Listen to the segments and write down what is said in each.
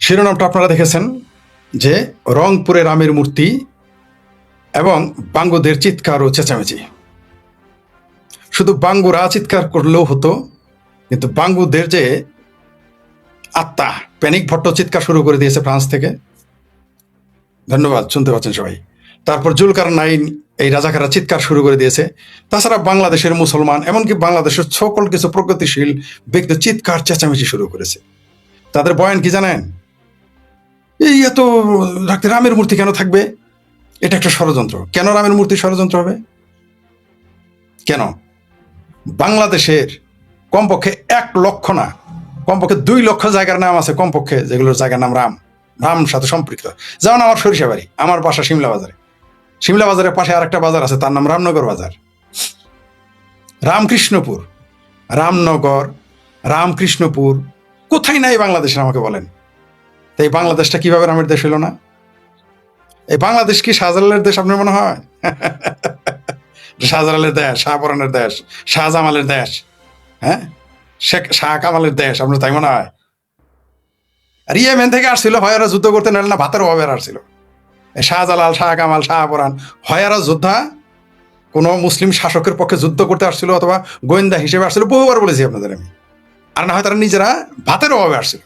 শিরোনামটা আপনারা দেখেছেন যে রংপুরে রামের মূর্তি এবং বাঙ্গুদের চিৎকার ও চেঁচামেচি। শুধু বাঙ্গুরা চিৎকার করলেও হতো, কিন্তু বাঙ্গুদের যে আত্মা প্যানিক ভট্ট চিৎকার শুরু করে দিয়েছে ফ্রান্স থেকে। ধন্যবাদ, শুনতে পাচ্ছেন সবাই। তারপর জুলকার নাইন এই রাজাকাররা চিৎকার শুরু করে দিয়েছে। তাছাড়া বাংলাদেশের মুসলমান, এমনকি বাংলাদেশের সকল কিছু প্রগতিশীল ব্যক্তি চিৎকার চেঁচামেচি শুরু করেছে। তাদের বয়ান কি জানেন? এই এত রামের মূর্তি কেন থাকবে? এটা একটা ষড়যন্ত্র। কেন রামের মূর্তি ষড়যন্ত্র হবে? কেন? বাংলাদেশের কমপক্ষে 1 লক্ষ না, কমপক্ষে 2 লক্ষ জায়গার নাম আছে, কমপক্ষে যেগুলোর জায়গার নাম রাম সাথে সম্পৃক্ত। যেমন আমার সরিষাবাড়ি, আমার বাসা শিমলা বাজারে। শিমলা বাজারের পাশে আরেকটা বাজার আছে, তার নাম রামনগর বাজার। রামকৃষ্ণপুর, রামনগর, রামকৃষ্ণপুর কোথায় নাই বাংলাদেশের, আমাকে বলেন। তো এই বাংলাদেশটা কিভাবে রামের দেশ হইল না? এই বাংলাদেশ কি শাহজালালের দেশ আপনার মনে হয়? শাহজালালের দেশ, শাহপরানের দেশ, শাহজামালের দেশ, হ্যাঁ, শেখ শাহ কামালের দেশ আপনার তাই মনে হয়? আর ইয়েমেন থেকে আসছিল, হয়ারা যুদ্ধ করতে, নাহলে না ভাতের অভাবে আসছিল। শাহজালাল, শাহ কামাল, শাহপরান, হয়ারা যোদ্ধা কোনো মুসলিম শাসকের পক্ষে যুদ্ধ করতে আসছিল, অথবা গোয়েন্দা হিসেবে আসছিল, বহুবার বলেছি আপনাদের আমি। আর না হয় তারা নিজেরা ভাতের অভাবে আসছিল।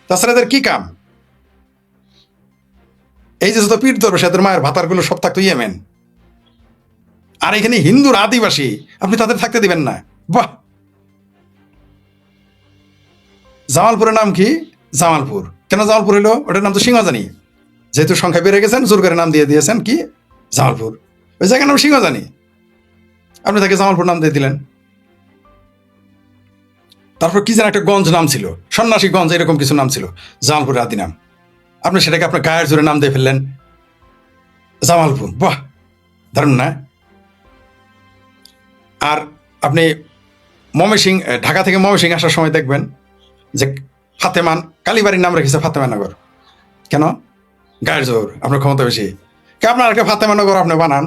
তাছাড়া এদের কি কাম? এই যে যত পীর ধরবে সেদের মায়ের ভাতারগুলো সব থাকতো ইয়েমেন। আর এখানে হিন্দুর আদিবাসী, আপনি তাদের থাকতে দিবেন না? বাহ! জামালপুরের নাম কি? জামালপুর। কেন জামালপুর হইলো? ওটার নাম তো সিংহজানি। যেহেতু সংখ্যা বেড়ে গেছেন, জোর করে নাম দিয়ে দিয়েছেন কি জামালপুর। ওই জায়গার নাম সিংহজানি, আপনি তাকে জামালপুর নাম দিয়ে দিলেন। তারপর কি যেন একটা গঞ্জ নাম ছিল, সন্ন্যাসী গঞ্জ, এরকম কিছু নাম ছিল জামালপুরের আদি নাম। আপনি সেটাকে আপনার গায়ের জোরে নাম দিয়ে ফেললেন জামালপুর। বাহ, দারুণ না? আর আপনি ময়মনসিংহ, ঢাকা থেকে ময়মনসিংহ আসার সময় দেখবেন যে ফাতেমান, কালীবাড়ির নাম রেখেছে ফাতেমানগর। কেন? গায়ের জোর, আপনার ক্ষমতা বেশি। কে আপনার একটা ফাতেমানগর আপনি বানান।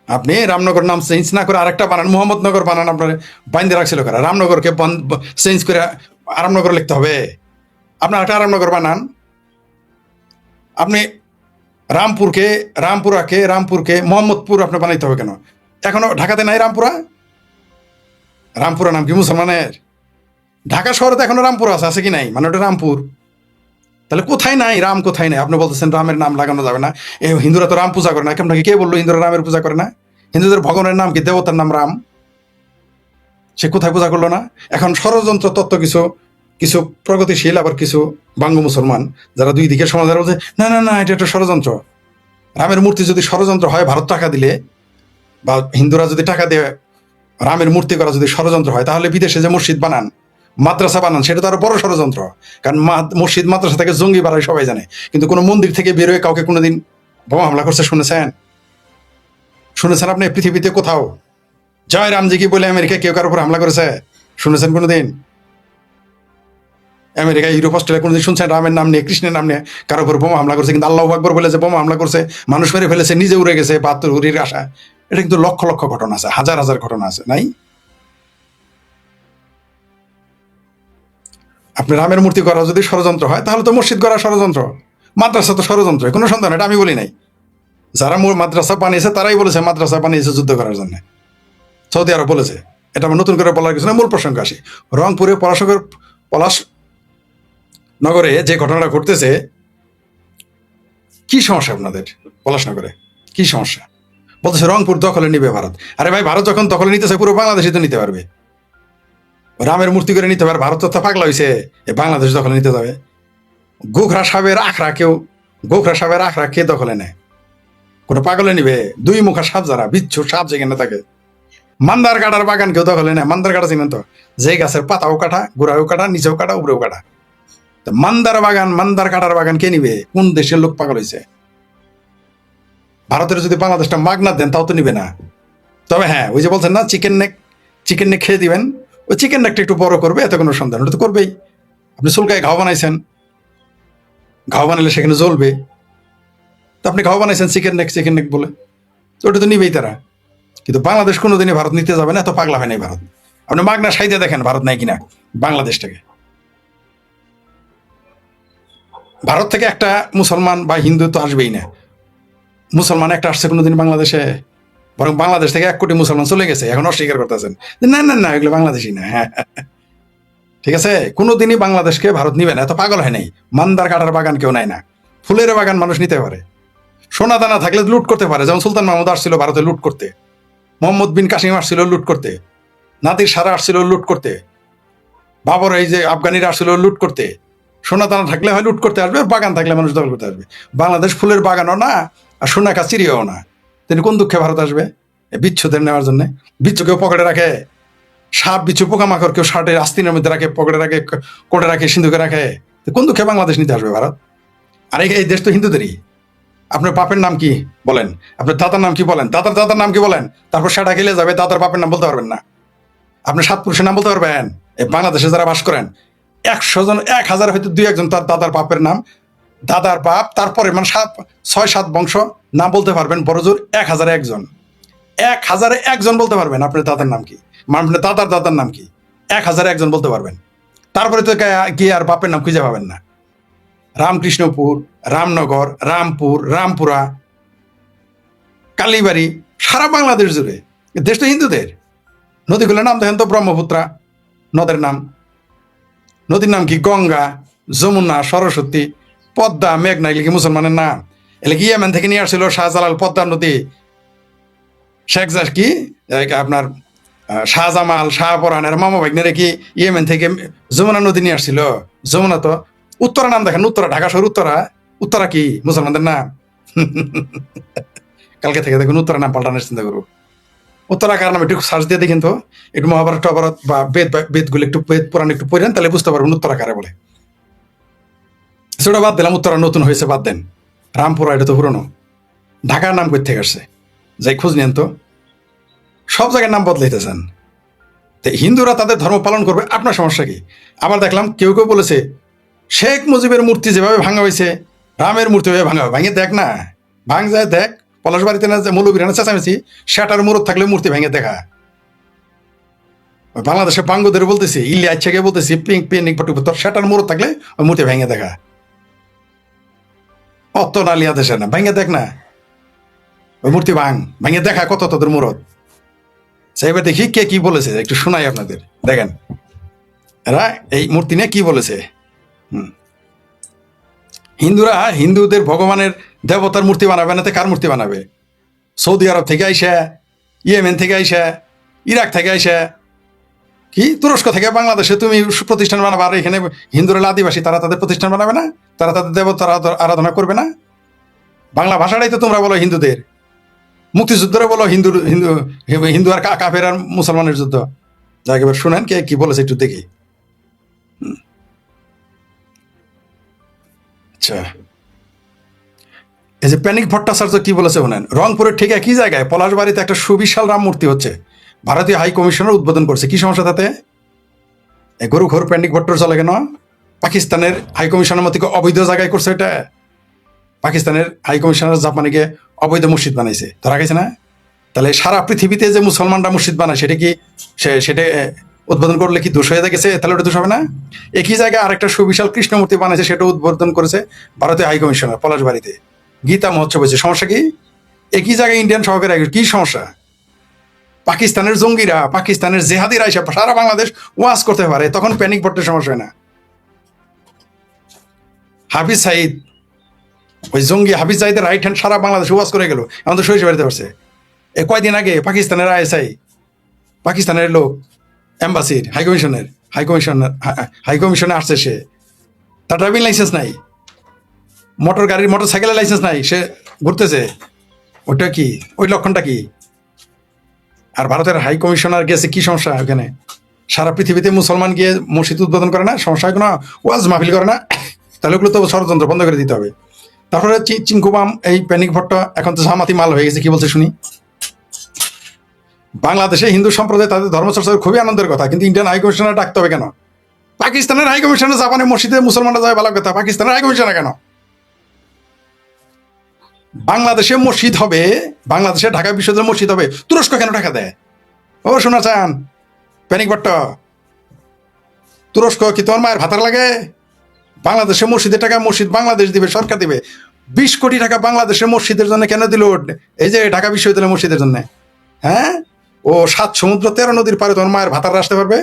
আপনি রামনগর নাম চেঞ্জ না করে আরেকটা বানান, মোহাম্মদনগর বানান। আপনার বাইন্দে রাখছিল কারা? রামনগরকে চেঞ্জ করে আরামনগর লিখতে হবে? আপনার একটা আরামনগর বানান। আপনি রামপুরকে মোহাম্মদপুর আপনি বানাইতে হবে কেন? এখনো ঢাকাতে নাই রামপুরা? রামপুরা নাম কি মুসলমানের? ঢাকা শহরে তো এখনো রামপুরা আছে কি নাই? মানে ওটা রামপুর। তাহলে কোথায় নাই রাম, কোথায় নাই? আপনি বলতেছেন রামের নাম লাগানো যাবে না। হিন্দুরা তো রাম পূজা করে না। আপনাকে কে বললো হিন্দুরা রামের পূজা করে না? হিন্দুদের ভগবানের নাম কি? দেবতার নাম রাম। সে কোথায় পূজা করলো না? এখন ষড়যন্ত্র তত্ত্ব কিছু কিছু প্রগতিশীল, আবার কিছু বাঙ্গু মুসলমান, যারা দুই দিকের সমাধান বলছে না না না, এটা একটা ষড়যন্ত্র। রামের মূর্তি যদি ষড়যন্ত্র হয়, ভারত টাকা দিলে বা হিন্দুরা যদি টাকা দিয়ে রামের মূর্তি করা যদি ষড়যন্ত্র হয়, তাহলে বিদেশে যে মসজিদ বানান, মাদ্রাসা বানান, সেটা তো আরো বড় ষড়যন্ত্র। কারণ মসজিদ মাদ্রাসা থেকে জঙ্গি বাড়ায় সবাই জানে, কিন্তু কোনো মন্দির থেকে বেরোয় কাউকে কোনোদিন বোমা হামলা করছে শুনেছেন আপনি পৃথিবীতে কোথাও? জয় রামজি কি বলে আমেরিকা কেউ কারোর উপর হামলা করেছে? শুনেছেন কোনোদিন? আমেরিকা, ইউরোপ, অস্ট্রেলিয়া কোনোদিন শুনছেন রামের নাম নিয়ে, কৃষ্ণের নাম নিয়ে কারোর উপর বোমা হামলা করেছে? কিন্তু আল্লাহু আকবার বলে যে বোমা হামলা করছে, মানুষ মেরে ফেলেছে, নিজে উড়ে গেছে 72 হুরির আশা, এটা কিন্তু লক্ষ লক্ষ ঘটনা আছে, হাজার হাজার ঘটনা আছে, নাই? আপনি রামের মূর্তি করা যদি ষড়যন্ত্র হয়, তাহলে তো মসজিদ করা ষড়যন্ত্র, মাদ্রাসা তো ষড়যন্ত্র, কোনো সন্দেহ, এটা আমি বলি নাই। যারা মাদ্রাসা বানিয়েছে তারাই বলেছে মাদ্রাসা বানিয়েছে যুদ্ধ করার জন্য। সৌদি আরব বলেছে। এটা আমার নতুন করে বলার কিছু না, মূল প্রসঙ্গে আসি। রংপুরে পলাশ নগরে যে ঘটনাটা ঘটতেছে, কি সমস্যা আপনাদের পলাশনগরে? কি সমস্যা? বলতেছে রংপুর দখলে নিবে ভারত। আরে ভাই, ভারত যখন দখলে নিতেছে, পুরো বাংলাদেশই তো নিতে পারবে। রামের মূর্তি করে নিতে পারে, ভারত তো পাগলা হয়েছে বাংলাদেশ দখলে নিতে যাবে? গোখরা সাপের আখড়া কে দখলে নেয়? কোনো পাগলে নিবে? 2 মুখা সাপ, যারা বিচ্ছু সাপ যেখানে থাকে। মান্দার কাটার বাগান কেউ দখলে নেয়? মান্দার কাটা চিনেন তো? যে গাছের পাতাও কাটা, গোড়াও কাটা, নিচেও কাটা, উপরেও কাটা। মান্দার কাটার বাগান কে নিবে? কোন দেশের লোক পাগল হয়েছে? ভারতের যদি বাংলাদেশটা মাগনা দেন, তাও তো নিবে না। তবে হ্যাঁ, ওই যে বলছেন না চিকেন নেক খেয়ে দিবেন, ওই চিকেন নেকটা একটু বড় করবে, এত কোনো সন্দেহ, ওটা তো করবেই। আপনি চুলকায় ঘাও বানাইছেন, ঘাও বানালে সেখানে জ্বলবে, তো আপনি ঘাও বানাইছেন চিকেন নেক বলে, তো ওটা তো নিবেই তারা। কিন্তু বাংলাদেশ কোনোদিনই ভারত নিতে যাবে না, এত পাগলা হয় নাই ভারত। আপনি মাগনা সাইডে দেখেন ভারত নাই কিনা, বাংলাদেশটাকে। ভারত থেকে একটা মুসলমান বা হিন্দু তো আসবেই না। মুসলমান একটা আসছে কোনোদিন বাংলাদেশে? বরং বাংলাদেশ থেকে 1 কোটি মুসলমান চলে গেছে, এখন অস্বীকার করতেছেন না না না এগুলো বাংলাদেশি না। হ্যাঁ, ঠিক আছে, কোনোদিনই বাংলাদেশকে ভারত নিবে না, এত পাগল হয় নাই। মান্দার কাটার বাগান কেউ নেয় না, ফুলের বাগান মানুষ নিতে পারে। সোনা দানা থাকলে লুট করতে পারে, যেমন সুলতান মাহমুদ আসছিল ভারতে লুট করতে, মোহাম্মদ বিন কাসিম আসছিল লুট করতে, নাদির সারা আসছিল লুট করতে, বাবর এই যে আফগানিরা আসছিল লুট করতে। সোনা দানা থাকলে হয় লুট করতে আসবে, বাগান থাকলে মানুষ দখল করতে আসবে। বাংলাদেশ ফুলের বাগানও না আর সোনা কাচিরিও না, তিনি কোন দুঃখে ভারত আসবে বিচ্ছুদের নেওয়ার জন্য? বিচ্ছু কেউ পকেটে রাখে? সাপ বিচ্ছু পোকামাকড় কেউ শার্টের আস্তিনের মধ্যে রাখে, পকেটে রাখে, কোটে রাখে, সিন্ধুকে রাখে? কোন দুঃখে বাংলাদেশ নিতে আসবে ভারত? আর এই দেশ তো হিন্দুদেরই। আপনার বাপের নাম কি বলেন, আপনার দাদার নাম কি বলেন, দাদার দাদার নাম কি বলেন, তারপর সেটা খেলে যাবে, দাদার বাপের নাম বলতে পারবেন না। আপনি 7 পুরুষের নাম বলতে পারবেন? এই বাংলাদেশে যারা বাস করেন 100 জন, 1000 হয়তো 2-1 জন তার দাদার বাপের নাম, দাদার বাপ, তারপরে মানে 6-7 বংশ নাম বলতে পারবেন বড় জোর 1001 জন। 1001 জন বলতে পারবেন আপনার দাদার নাম কি, আপনার দাদার দাদার নাম কি, 1001 জন বলতে পারবেন। তারপরে তো কি আর বাপের নাম খুঁজে পাবেন না। রামকৃষ্ণপুর, রামনগর, রামপুর, রামপুরা, কালীবাড়ি, সারা বাংলাদেশ জুড়ে। দেশ তো হিন্দুদের। নদীগুলোর নাম দেখেন তো, ব্রহ্মপুত্রা নদের নাম, নদীর নাম কি গঙ্গা, যমুনা, সরস্বতী, পদ্মা, মেঘনা, এগুলি কি মুসলমানের নাম? এগুলি কি ইয়েমেন থেকে নিয়ে আসছিল শাহজালাল পদ্মা নদী, শেখ কি আপনার শাহজামাল, শাহপরানের মামা ভাগ্নেরে কি ইয়েমেন থেকে যমুনা নদী নিয়ে আসছিল? যমুনা তো উত্তরা নাম দেখেন, উত্তরা, ঢাকা শহর উত্তরা, উত্তরা কি মুসলমানদের নাম? কালকে থেকে দেখুন উত্তরা নাম পাল্টানোর চিন্তা করবো। উত্তরা কার নাম একটু সার্চ দিয়ে দেখেন তো, একটু মহাভারত টভারত বা বেদগুলো একটু বেদ পুরাণ একটু পড়েন, তাহলে বুঝতে পারবেন উত্তরা কারে বলে। সেটা বাদ দিলাম, উত্তরা নতুন হয়েছে বাদ দেন, রামপুরা এটা তো পুরনো। ঢাকার নাম কই থেকে আসছে যাই খোঁজ নেন তো, সব জায়গায় নাম বদলাইতেছেন। হিন্দুরা তাদের ধর্ম পালন করবে, আপনার সমস্যা কি? আবার দেখলাম কেউ কেউ বলেছে শেখ মুজিবের মূর্তি যেভাবে ভাঙা হয়েছে রামের মূর্তি ভাবে ভাঙা হবে। ভাঙে দেখ না, ভাঙ যায় দেখ, পলাশ বাড়িতে না যে মৌলবীরা চেঁচামেচি, সেটার মুরত থাকলে মূর্তি ভেঙে দেখা। বাংলাদেশে বাঙ্গুদের বলতেছি, ইল্লি আচ্ছাকে বলতেছি, পিঙ্ক পিনিক পটুক, তোর সেটার মুরত থাকলে ওই মূর্তি ভেঙে দেখা। অত নালিয়া দেশে না, ভেঙে দেখ না, ওই মূর্তি ভেঙে দেখা কত তোদের মুরত। সেইবার দেখি কে কি বলেছে, একটু শোনাই আপনাদের, দেখেন এরা এই মূর্তি নিয়ে কি বলেছে। হিন্দুরা হিন্দুদের ভগবানের দেবতার মূর্তি বানাবে না, কার মূর্তি বানাবে? সৌদি আরব থেকে আইসা, ইয়েমেন থেকে আইসা, ইরাক থেকে আইসা, কি তুরস্ক থেকে বাংলাদেশে তুমি প্রতিষ্ঠান বানাবে, আর এখানে হিন্দুরা আদিবাসী তারা তাদের প্রতিষ্ঠান বানাবে না, তারা তাদের দেবতার আরাধনা করবে না? বাংলা ভাষাটাই তো তোমরা বলো হিন্দুদের, মুক্তিযুদ্ধরে বলো হিন্দু হিন্দু হিন্দু আর কাফের আর মুসলমানের যুদ্ধ। যাকে এবার শুনেন কে কি বলেছে একটু দেখি। আচ্ছা, এই যে প্যানিক ভট্টাচার্য কি বলেছে শোনেন। রংপুরের ঠিক একই জায়গায় পলাশবাড়িতে একটা সুবিশাল রাম মূর্তি হচ্ছে, ভারতীয় হাই কমিশনার উদ্বোধন করছে। কি সমস্যা তাতে? এই গরু ঘোর প্যানিক ভট্টর চলে কেন? পাকিস্তানের হাই কমিশনের মতো অবৈধ জায়গায় করছে এটা। পাকিস্তানের হাই কমিশনার জাপানিকে অবৈধ মসজিদ বানাইছে, ধরা গেছে না? তাহলে সারা পৃথিবীতে যে মুসলমানরা মসজিদ বানায় সেটা কি সেটা উদ্বোধন করলে কি দোষ হয়ে গেছে? তাহলে ওটা দোষ হবে না? একই জায়গায় আরেকটা সুবিশাল কৃষ্ণ মূর্তি বানাইছে, সেটা উদ্বোধন করেছে ভারতীয় হাই কমিশনার পলাশবাড়িতে, গীতা মহোৎসব হয়েছে। সমস্যা কি? একই জায়গায় ইন্ডিয়ান সহকারী, কি সমস্যা? পাকিস্তানের জঙ্গিরা, পাকিস্তানের জেহাদিরা এসে সারা বাংলাদেশ ওয়াজ করতে পারে, তখন প্যানিক ভট্টের সমস্যা হয় না। হাফিজ সাইদ, ওই জঙ্গি হাফিজ সাইদের রাইট হ্যান্ড, সারা বাংলাদেশ ওয়াজ করে গেল, এখন তো সরিষা বাড়িতে পারছে। কয়দিন আগে পাকিস্তানের আইএসআই, পাকিস্তানের লোক, এম্বাসির হাই কমিশনে আসছে, সে তার ড্রাইভিং লাইসেন্স নাই, মোটর সাইকেলের লাইসেন্স নাই, সে ঘুরতেছে। ওটা কি, ওই লক্ষণটা কি? আর ভারতের হাই কমিশনার গেছে, কি সমস্যা ওখানে? সারা পৃথিবীতে মুসলমান গিয়ে মসজিদ উদ্বোধন করে না, সমস্যা কোনো ওয়াজ মাহফিল করে না? তাহলে ওগুলো তো ষড়যন্ত্র, বন্ধ করে দিতে হবে। তারপরে চিঙ্কুবাম, এই প্যানিক ভট্ট এখন তো জামাতি মাল হয়ে গেছে। কি বলছে শুনি। বাংলাদেশে হিন্দু সম্প্রদায় তাদের ধর্মচর্চার খুবই আনন্দের কথা, কিন্তু ইন্ডিয়ান হাই কমিশনার ডাকতে হবে কেন? পাকিস্তানের হাই কমিশনার জাপানের মসজিদে মুসলমানরা যায়, ভালো কথা, পাকিস্তানের হাই কমিশনার কেন? বাংলাদেশে মসজিদ হবে, বাংলাদেশে ঢাকা বিশ্ববিদ্যালয় মসজিদ হবে, তুরস্ক কেন টাকা দেয়? ও শোনা চান প্যানিক ভট্ট, তুরস্ক কি তোমার মায়ের ভাতার লাগে? বাংলাদেশের মসজিদের টাকা মসজিদ বাংলাদেশ দিবে, সরকার দিবে। 20 কোটি টাকা বাংলাদেশের মসজিদের জন্য কেন দিল? এই যে ঢাকা বিশ্ববিদ্যালয় মসজিদের জন্য। হ্যাঁ, ও 7 সমুদ্র 13 নদীর পারে তোমার মায়ের ভাতার আসতে পারবে।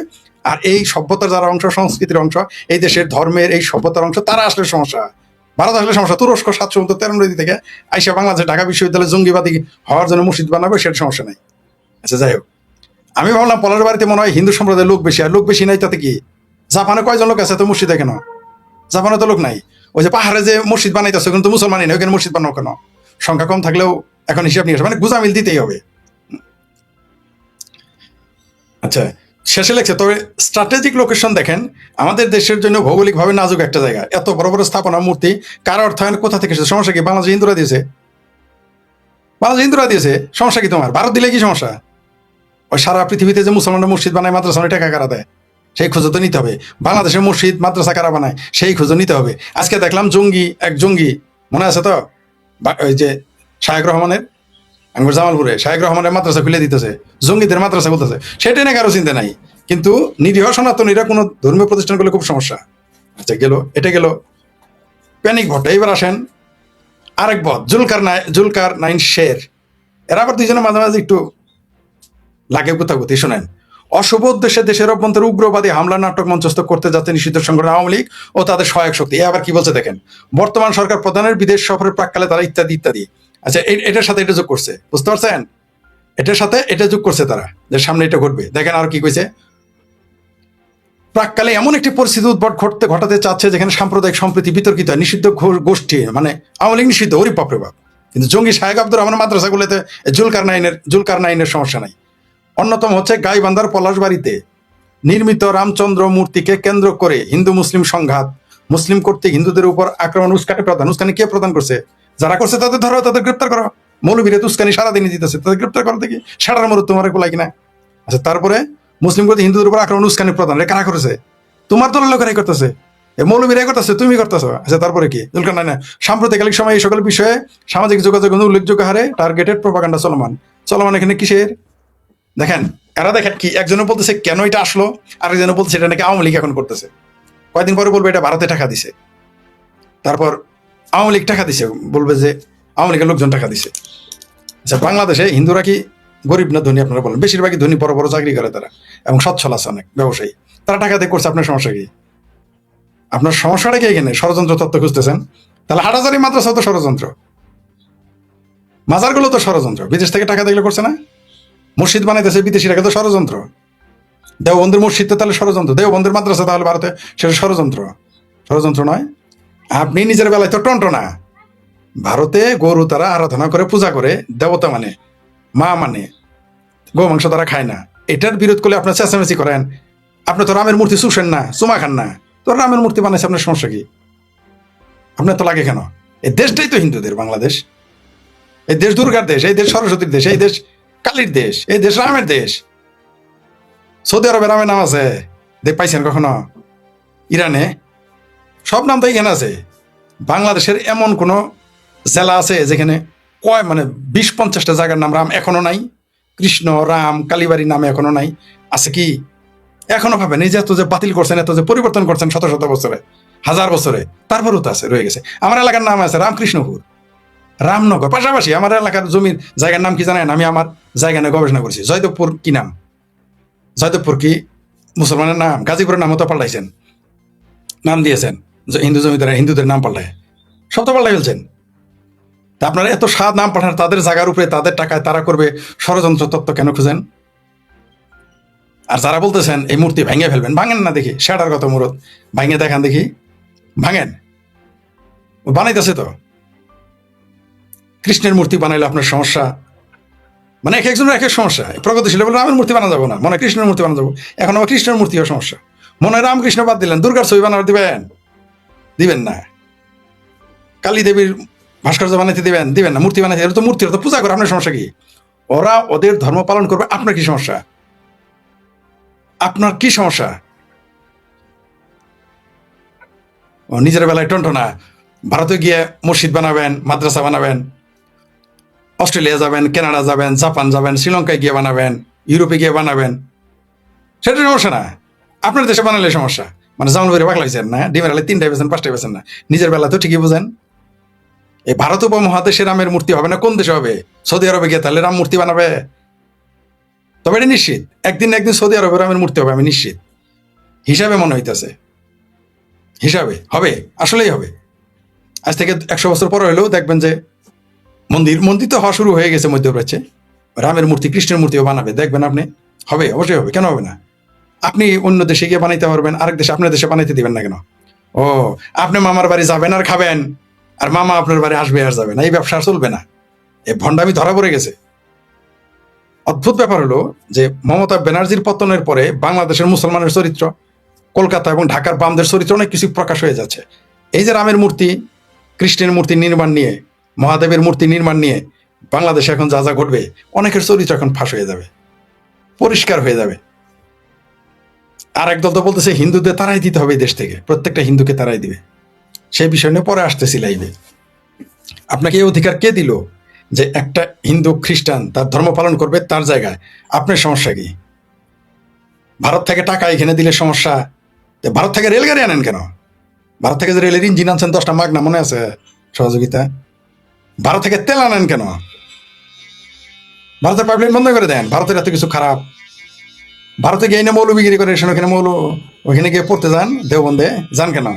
আর এই সভ্যতার যারা অংশ, সংস্কৃতির অংশ, এই দেশের ধর্মের এই সভ্যতার অংশ, তারা আসলে সমস্যা। ভারত আসলে সমস্যা। তুরস্ক 7 সমুদ্র 13 নদী থেকে আইসা বাংলাদেশ ঢাকা বিশ্ববিদ্যালয়ে জঙ্গিবাদী হওয়ার জন্য মসজিদ বানাবে, সেটা সমস্যা নাই। আচ্ছা, যাই হোক, আমি ভাবলাম পলাশ বাড়িতে মনে হয় হিন্দু সম্প্রদায়ের লোক বেশি, আর লোক বেশি নাই তাতে কি? জাপানে কয়জন লোক আছে তো মসজিদে কেন? জাপানে তো লোক নাই। ওই যে পাহাড়ে যে মসজিদ বানাইতেছে ওখানে তো মুসলমানই নেই, ওখানে মসজিদ বানাও কেন? সংখ্যা কম থাকলেও এখন হিসাব নিয়ে মানে গুজামিল দিতেই হবে। আচ্ছা, শেষে লেখছে, তবে স্ট্র্যাটেজিক লোকেশন দেখেন, আমাদের দেশের জন্য ভৌগোলিকভাবে নাজুক একটা জায়গা। এত বড় বড় স্থাপনা, মূর্তি কার অর্থায়ন কোথা থেকে এসেছে? সমস্যা কি? বাংলাদেশ হিন্দুরা দিয়েছে, বাংলাদেশ হিন্দুরা দিয়েছে, সমস্যা কি তোমার? ভারত দিলে কি সমস্যা? ওই সারা পৃথিবীতে যে মুসলমানরা মসজিদ বানায়, মাদ্রাসা টাকা কারা দেয়, সেই খোঁজও তো নিতে হবে। বাংলাদেশের মসজিদ মাদ্রাসা কারা বানায়, সেই খোঁজও নিতে হবে। আজকে দেখলাম এক জঙ্গি মনে আছে তো, ওই যে শায়েক রহমানের আঙ্গুর জামালপুরে শায়েক রহমানের মাদ্রাসা খুলে দিতেছে, জঙ্গিদের মাদ্রাসা বলতেছে। সেটা নিয়ে কারো চিন্তা নাই, কিন্তু নিরীহ সনাতনীরা কোনো ধর্মীয় প্রতিষ্ঠান করলে খুব সমস্যা। আচ্ছা, গেল, এটা গেল প্যানিক ভট্ট। এইবার আসেন আরেক বদ, জুলকার নাইন শের। এরা আবার দুইজনের মাঝে মাঝে একটু লাগে গুতাগুতি। শোনেন, অশুভ উদ্দেশ্যে দেশের অভ্যন্তরে উগ্রবাদী হামলা নাটক মঞ্চস্থ করতে যাচ্ছে নিষিদ্ধ সংগঠন আওয়ামী লীগ ও তাদের সহায়ক শক্তি। আবার কি বলছে দেখেন, বর্তমান সরকার প্রধানের বিদেশ সফরের প্রাককালে তারা ইত্যাদি ইত্যাদি। আচ্ছা, এটার সাথে এটা যোগ করছে, বুঝতে পারছেন? এটার সাথে এটা যোগ করছে তারা, যে সামনে এটা ঘটবে। দেখেন আর কি কইছে, প্রাককালে এমন একটি পরিস্থিতি উদ্ভট ঘটাতে চাচ্ছে যেখানে সাম্প্রদায়িক সম্প্রীতি বিতর্কিত হয়। নিষিদ্ধ গোষ্ঠী মানে আওয়ামী লীগ নিষিদ্ধ, ওরে বাপরে বাপ। কিন্তু জঙ্গি শায়েক আব্দুর রহমানের মাদ্রাসাগুলোতে জুলকার নাইনের সমস্যা নাই। অন্যতম হচ্ছে গাইবান্ধার পলাশবাড়িতে নির্মিত রামচন্দ্র মূর্তিকে কেন্দ্র করে হিন্দু মুসলিম সংঘাত, মুসলিম কর্তৃক হিন্দুদের উপর আক্রমণ, উস্কানি কে প্রদান করছে? যারা করছে তাদের ধরো, তাদের গ্রেপ্তার করো। মৌলবীরা উস্কানি সারাদিনই দিতেছে, তাদের গ্রেপ্তার করো দেখি, সারার মরুদ তোমার কোলাই কিনা। আচ্ছা, তারপরে মুসলিম কর্তৃক হিন্দুদের উপর আক্রমণ, উস্কানি প্রদান, কারা করেছে? তোমার দলের লোকেরাই করতেছে, মৌলবীরাই করতেছে, তুমি করতেছো। আচ্ছা, তারপরে কি? জুলকার নাইন সাম্প্রতিকালিক সময় এই সকল বিষয়ে সামাজিক যোগাযোগ উল্লেখযোগ্য হারে টার্গেটেড প্রোপাগান্ডা চলমান এখানে কিসের? দেখেন, এরা দেখেন কি, একজনে বলতেছে কেন এটা আসলো, আরেকজনে বলতেছে এটা নাকি আওয়ামী লীগ এখন করতেছে। কয়েকদিন পরে বলবে এটা ভারতে টাকা দিছে, তারপর আওয়ামী লীগ টাকা দিছে, বলবে যে আওয়ামী লীগের লোকজন টাকা দিছে। আচ্ছা, বাংলাদেশে হিন্দুরা কি গরিব না ধনী? আপনারা বলেন। বেশিরভাগই ধনী, বড় বড় চাকরি করে তারা, এবং সচ্ছল আছে অনেক ব্যবসায়ী, তারা টাকা দিয়ে করছে। আপনার সমস্যা কি? আপনার সমস্যাটা কি এখানে? ষড়যন্ত্র তত্ত্ব খুঁজতেছেন? তাহলে হাটাজারি মাদ্রাসা তো ষড়যন্ত্র, মাজারগুলো তো ষড়যন্ত্র। বিদেশ থেকে টাকা দেখলে করছে না? মসজিদ বানাইতেছে বিদেশিরা, কিন্তু ষড়যন্ত্র। দেওবন্দের মসজিদ তো তাহলে ষড়যন্ত্র, দেওবন্দের মাদ্রাসা তাহলে ভারতে, সেটা ষড়যন্ত্র নয়? আপনি নিজের বেলায় তো টন্টনা। ভারতে গরু তারা আরাধনা করে, পূজা করে, দেবতা মানে, মা মানে, গো মাংস তারা খায় না। এটার বিরোধ করলে আপনার চেঁচামেচি করেন। আপনি তো রামের মূর্তি চুষেন না, চুমা খান না, তো রামের মূর্তি বানাইছে, আপনার সমস্যা কি? আপনার তো লাগে কেন? এই দেশটাই তো হিন্দুদের, বাংলাদেশ। এই দেশ দুর্গার দেশ, এই দেশ সরস্বতীর দেশ, এই দেশ কালীর দেশ, এই দেশ রামের দেশ। সৌদি আরবে রামের নাম আছে, পাইছেন কখনো? ইরানে সব নাম তো এখানে আছে। বাংলাদেশের এমন কোন জেলা আছে যেখানে 20-50টা জায়গার নাম রাম এখনো নাই? কৃষ্ণ, রাম, কালীবাড়ির নামে এখনো নাই? আছে কি? এখনো ভাবেন, এই যে এত যে বাতিল করছেন, এত যে পরিবর্তন করছেন শত শত বছরে, হাজার বছরে, তারপরেও তো আছে, রয়ে গেছে। আমার এলাকার নাম আছে রামকৃষ্ণপুর, রামনগর। পাশাপাশি আমার এলাকার জমির জায়গার নাম কি জানেন? আমি আমার জায়গা নিয়ে গবেষণা করেছি। জয়দেবপুর কি নাম? জয়দেবপুর কি মুসলমানের নাম? গাজীপুরের নামও তো পাল্টাইছেন, নাম দিয়েছেন হিন্দু জমিদারা, হিন্দুদের নাম পাল্টায়, সব তো পাল্টাই ফেলছেন। তা আপনারা এত স্বাদ নাম পাঠান, তাদের জায়গার উপরে, তাদের টাকায় তারা করবে ষড়যন্ত্র তত্ত্ব কেন খুঁজেন? আর যারা বলতেছেন এই মূর্তি ভেঙে ফেলবেন, ভাঙেন না দেখি, সেটার কত মুরত ভাঙে দেখান দেখি, ভাঙেন। বানাইতেছে তো, কৃষ্ণের মূর্তি বানাইলে আপনার সমস্যা, মানে এক একজনের এক এক সমস্যা। প্রগতিশীল বলে রামের মূর্তি বানা যাবো না, মনে কৃষ্ণের মূর্তি বানা যাবো, এখন আমার কৃষ্ণের মূর্তিও সমস্যা। মনে হয় রামকৃষ্ণ বাদ দিলেন, দুর্গার ছবি বানাতে দিবেন না, কালী দেবীর ভাস্কর্য বানাইতে দিবেন না, মূর্তি বানাইতে, তো মূর্তির তো পূজা করে, আপনার সমস্যা কি? ওরা ওদের ধর্ম পালন করবে, আপনার কি সমস্যা? আপনার কি সমস্যা? ও নিজের বেলায় টন্টনা, ভারতে গিয়ে মসজিদ বানাবেন, মাদ্রাসা বানাবেন, অস্ট্রেলিয়া যাবেন, কানাডা যাবেন, জাপান যাবেন, শ্রীলঙ্কায় গিয়ে বানাবেন, ইউরোপে গিয়ে বানাবেন, সেটা সমস্যা না। আপনার দেশে বানালে সমস্যা। মানে যেমন করে পাগলা হয়েছেন না, ডিমের আলে 3টায় বেছেন 5টায় বেছেন না, নিজের বেলা তো ঠিকই বুঝেন। এই ভারত উপমহাদেশে রামের মূর্তি হবে না কোন দেশে হবে? সৌদি আরবে গিয়ে তাহলে রাম মূর্তি বানাবে? তবে এটা নিশ্চিত একদিন না একদিন সৌদি আরবে রামের মূর্তি হবে, আমি নিশ্চিত। হিসাবে মনে হইতেছে, হিসাবে হবে, আসলেই হবে। আজ থেকে 100 বছর পরে হলেও দেখবেন যে মন্দির মন্দির তো হওয়া শুরু হয়ে গেছে মধ্যপ্রাচ্যে, রামের মূর্তি কৃষ্ণের মূর্তিও বানাবে, দেখবেন আপনি। হবে, অবশ্যই হবে, কেন হবে না? আপনি অন্য দেশে গিয়ে বানাইতে পারবেন, আরেক দেশে আপনার দেশে বানাইতে দিবেন না কেন? ও, আপনি মামার বাড়ি যাবেন আর খাবেন, আর মামা আপনার বাড়ি আসবে আর যাবে না, এই ব্যবসা আর চলবে না। এই ভণ্ডামি ধরা পড়ে গেছে। অদ্ভুত ব্যাপার হলো যে মমতা ব্যানার্জির পতনের পরে বাংলাদেশের মুসলমানের চরিত্র, কলকাতা এবং ঢাকার বামদের চরিত্র অনেক কিছু প্রকাশ হয়ে যাচ্ছে। এই যে রামের মূর্তি, কৃষ্ণের মূর্তি নির্মাণ নিয়ে, মহাদেবের মূর্তি নির্মাণ নিয়ে বাংলাদেশে এখন যা যা ঘটবে, অনেকের চরিত্র এখন ফাঁস হয়ে যাবে, পরিষ্কার হয়ে যাবে। আর একদল তো বলতেছে হিন্দুদের তারাই দিতে হবে দেশ থেকে, প্রত্যেকটা হিন্দুকে তারাই দিবে। সেই বিষয় নিয়ে পরে আসতেছি লাইভে। আপনাকে এই অধিকার কে দিল যে একটা হিন্দু খ্রিস্টান তার ধর্ম পালন করবে তার জায়গায়? আপনার সমস্যা কি? ভারত থেকে টাকা এখানে দিলে সমস্যা? ভারত থেকে রেলগাড়ি আনেন কেন? ভারত থেকে যে রেলের ইঞ্জিন আনছেন 10টা মাগনা, মনে আছে সহযোগিতা? ভারত থেকে তেল আনেন কেন? ভারতের পাইপলাইন বন্ধ করে দেন। ভারতের এত কিছু খারাপ? ভারতে গিয়ে না মৌল বিক্রি করে, ওখানে মৌল, ওখানে গিয়ে পড়তে যান দেওবন্দে, যান কেন?